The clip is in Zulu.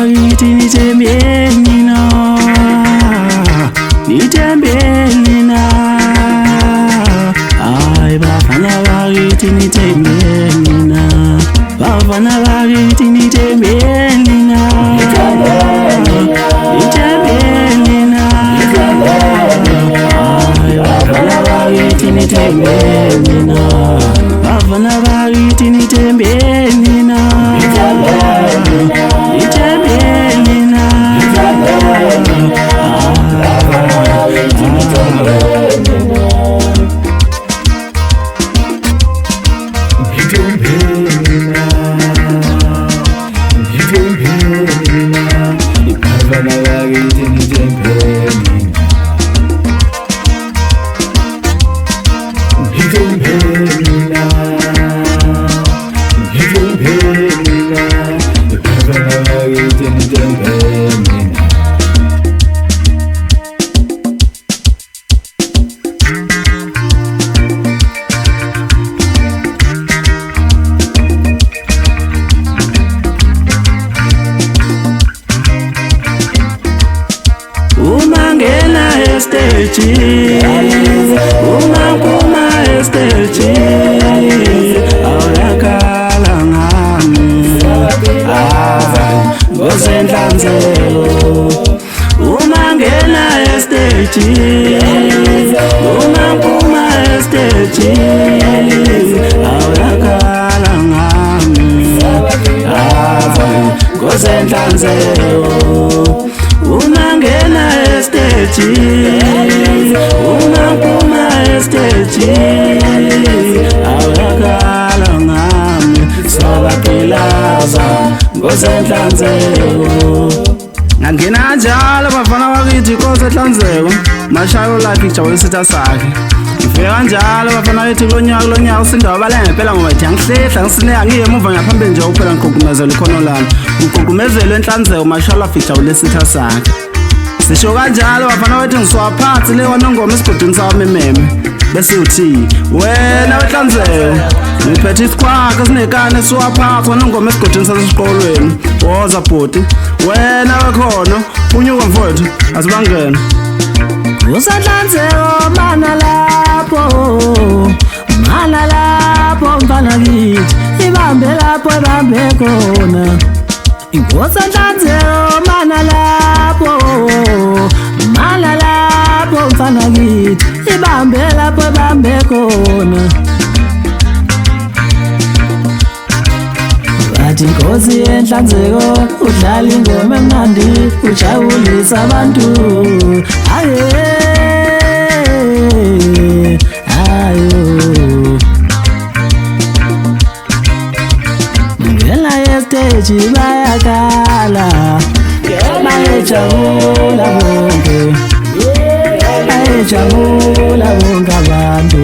bakithi nithembeni na, nithembeni na. Hayi bafana bakithi nithembeni na, bafana bakithi nithembeni na, nithembeni na. Hayi bafana bakithi nithembeni na, bafana bakithi nithembeni na, nithembeni na. Umangena estage, umanguma estage, awuyakhala ngami, ngozenhlanzeko. Umangena estage, umanguma estage, awuyakhala ngami, ngozenhlanzeko. Umangena estage, umanguma estage, awuyakhala ngami, sobaphilaza ngozenhlanzeko. Ngangena njalo bafana bakithi ngozenhlanzeko, mashayo la picture wesitha sakhe. Ngifika kanjalo bafana bethi kulonyaka usindawo ngempela ngoba ethi angihlehla ngisineka ngiye emuva ngaphambili nje ukuphela ngigqugqumezela ikhono lami, ngigqugqumezela enhlanzeko mashallah picture lesitha sakhe. Sisho kanjalo bafana bethi ngiswaphathi le wanongoma esigodini sami meme, bese uthi wena wenhlanzeko ngiphethe isikhwakha sinekane siwaphathi wanongoma esigodini sasesikolweni. Woza bhoti wena wekhono unyuka mfowethu asibangena usanhlanzeko mana lapho mfana kithi ibambe lapho ibambe khona. Usanhlanzeko mana lapho mfana kithi ibambe lapho ibambe khona. Bathi Nkosi yenhlanzeko udlala ingoma emnandi ujabulisa abantu. Ayo ngela yestage bayakhala, bayajabula bonke, bayajabula bonke abantu.